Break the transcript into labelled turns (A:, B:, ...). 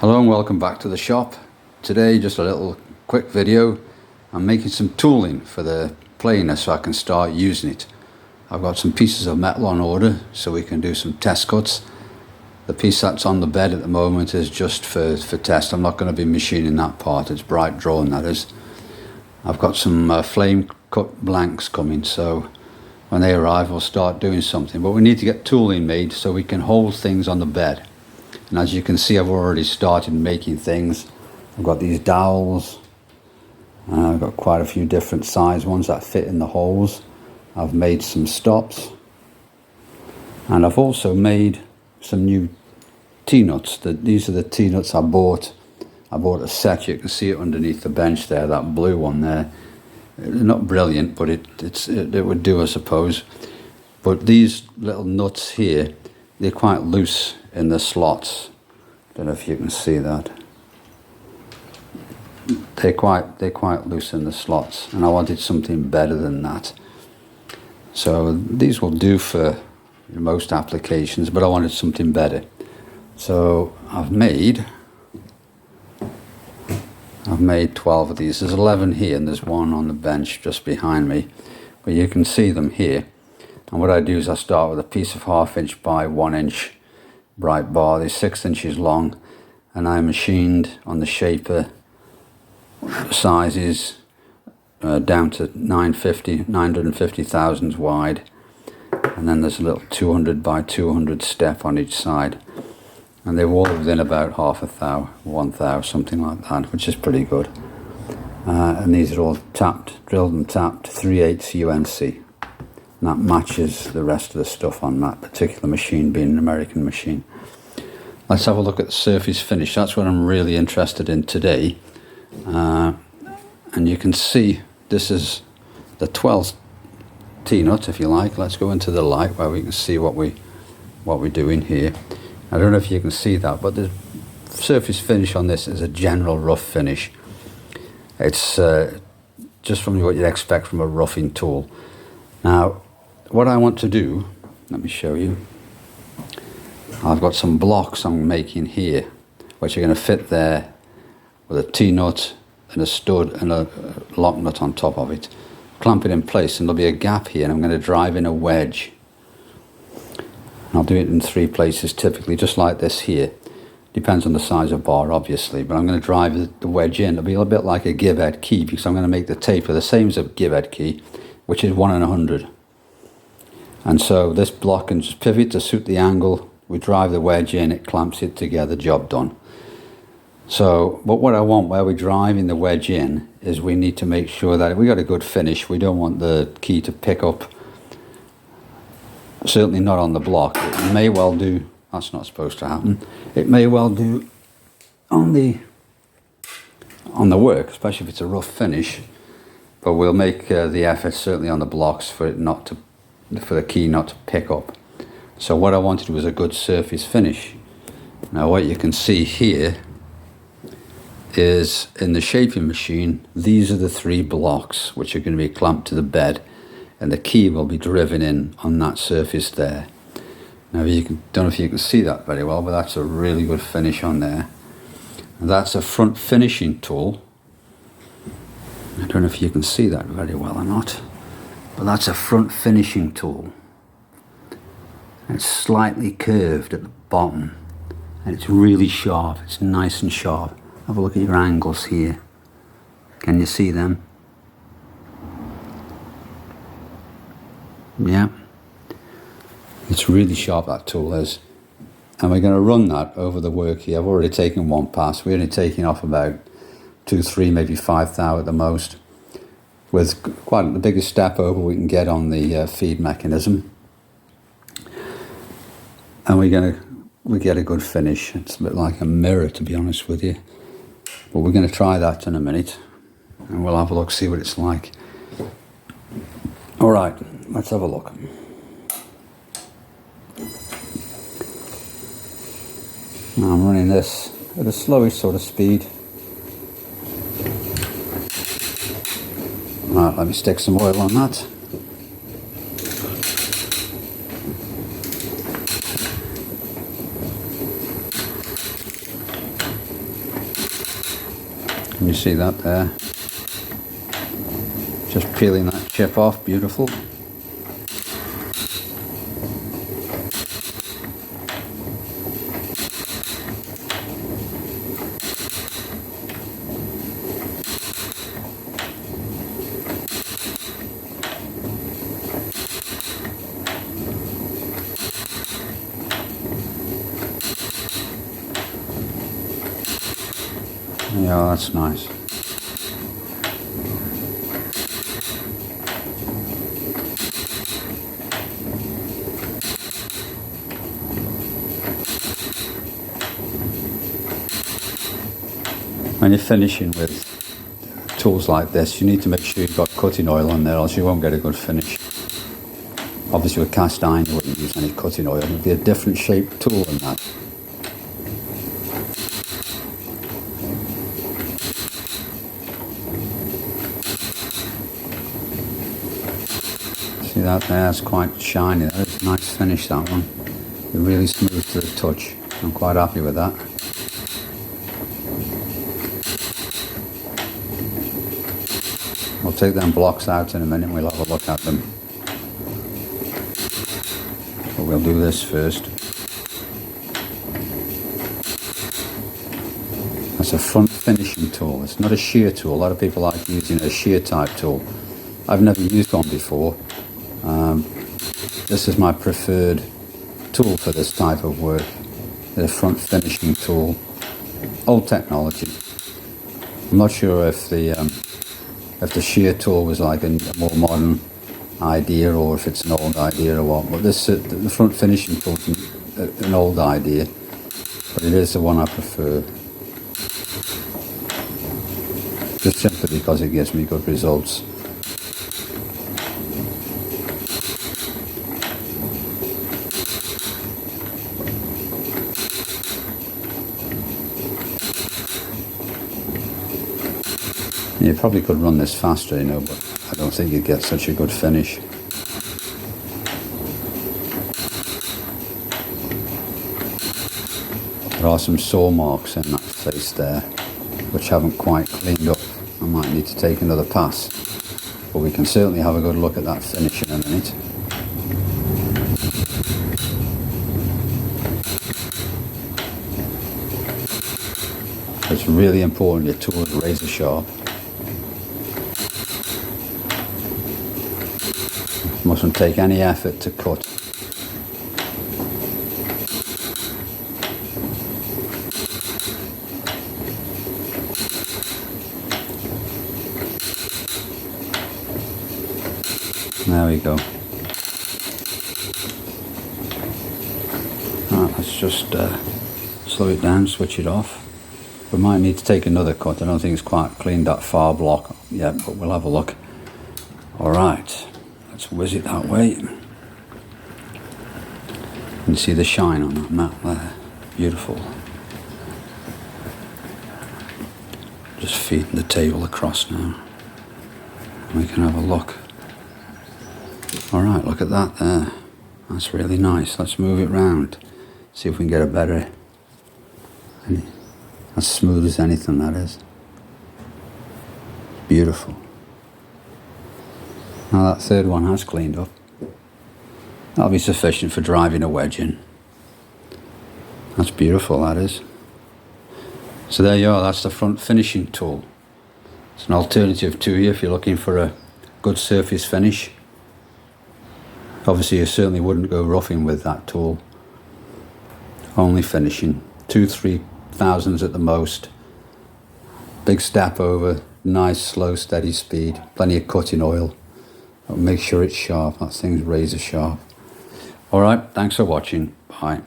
A: Hello and welcome back to the shop. Today just a little quick video. I'm making some tooling for the planer so I can start using it. I've got some pieces of metal on order so we can do some test cuts. The piece that's on the bed at the moment is just for test. I'm not going to be machining that part. It's bright drawing, that is. I've got some flame cut blanks coming, so when they arrive we'll start doing something. But we need to get tooling made so we can hold things on the bed. And as you can see, I've already started making things. I've got these dowels. I've got quite a few different size ones that fit in the holes. I've made some stops. And I've also made some new T-nuts. These are the T-nuts I bought. I bought a set. You can see it underneath the bench there, that blue one there. Not brilliant, but it would do, I suppose. But these little nuts here, they're quite loose in the slots. Don't know if you can see that. They're quite loose in the slots, and I wanted something better than that. So these will do for most applications, but I wanted something better. So I've made 12 of these. There's 11 here, and there's one on the bench just behind me, but you can see them here. And what I do is I start with a piece of 1/2 inch by 1 inch bright bar. They're 6 inches long, and I machined on the shaper sizes down to 950 thousandths wide, and then there's a little 200 by 200 step on each side, and they're all within about 1/2 thou, 1 thou, something like that, which is pretty good. And these are all tapped, drilled and tapped 3/8 UNC. And that matches the rest of the stuff on that particular machine, being an American machine. Let's have a look at the surface finish. That's what I'm really interested in today. And you can see this is the 12th T-nut, if you like. Let's go into the light where we can see what we're doing here. I don't know if you can see that, but the surface finish on this is a general rough finish. It's just from what you'd expect from a roughing tool. Now, what I want to do, let me show you. I've got some blocks I'm making here, which are going to fit there with a T-nut and a stud and a lock nut on top of it. Clamp it in place, and there'll be a gap here, and I'm going to drive in a wedge. And I'll do it in 3 places typically, just like this here. Depends on the size of bar, obviously, but I'm going to drive the wedge in. It'll be a little bit like a give head key, because I'm going to make the taper the same as a give head key, which is 1 in 100. And so this block can just pivot to suit the angle. We drive the wedge in, it clamps it together, job done. So, but what I want where we're driving the wedge in is we need to make sure that we got a good finish. We don't want the key to pick up, certainly not on the block. It may well do, that's not supposed to happen. It may well do on the work, especially if it's a rough finish. But we'll make the effort certainly on the blocks for the key not to pick up. So what I wanted was a good surface finish. Now what you can see here is in the shaping machine, these are the 3 blocks which are going to be clamped to the bed, and the key will be driven in on that surface there. Now don't know if you can see that very well, but that's a really good finish on there. And that's a front finishing tool. I don't know if you can see that very well or not, but that's a front finishing tool. It's slightly curved at the bottom, and it's really sharp. It's nice and sharp. Have a look at your angles here. Can you see them? Yeah. It's really sharp, that tool is. And we're going to run that over the work here. I've already taken 1 pass. We're only taking off about 2, 3, maybe 5 thou at the most, with quite the biggest step over we can get on the feed mechanism. And we get a good finish. It's a bit like a mirror, to be honest with you. But we're going to try that in a minute, and we'll have a look, see what it's like. All right, let's have a look. Now I'm running this at a slowish sort of speed. Right, let me stick some oil on that. Can you see that there? Just peeling that chip off, beautiful. Yeah, that's nice. When you're finishing with tools like this, you need to make sure you've got cutting oil on there, else you won't get a good finish. Obviously with cast iron you wouldn't use any cutting oil, it would be a different shaped tool than that. See that there, it's quite shiny, that is a nice finish, that one. It's really smooth to the touch, I'm quite happy with that. We'll take them blocks out in a minute and we'll have a look at them. But we'll do this first. That's a front finishing tool. It's not a shear tool. A lot of people like using a shear type tool. I've never used one before. This is my preferred tool for this type of work. The front finishing tool. Old technology. I'm not sure if the shear tool was like a more modern idea or if it's an old idea or what. But this the front finishing tool is an old idea, but it is the one I prefer. Just simply because it gives me good results. You probably could run this faster, you know, but I don't think you'd get such a good finish. There are some saw marks in that face there, which haven't quite cleaned up. I might need to take another pass, but we can certainly have a good look at that finish in a minute. It's really important your tool is razor sharp. Mustn't take any effort to cut. There we go. Right, let's just slow it down, switch it off. We might need to take another cut. I don't think it's quite cleaned that far block yet, but we'll have a look. Alright. Let's whiz it that way. You can see the shine on that mat there. Beautiful. Just feeding the table across now. We can have a look. Alright, look at that there. That's really nice. Let's move it round. See if we can get a better... As smooth as anything, that is. Beautiful. Now that third one has cleaned up. That'll be sufficient for driving a wedge in. That's beautiful, that is. So there you are, that's the front finishing tool. It's an alternative to you if you're looking for a good surface finish. Obviously you certainly wouldn't go roughing with that tool. Only finishing. 2-3 thousandths at the most. Big step over, nice slow steady speed, plenty of cutting oil. But make sure it's sharp, that thing's razor sharp. Alright, thanks for watching, bye.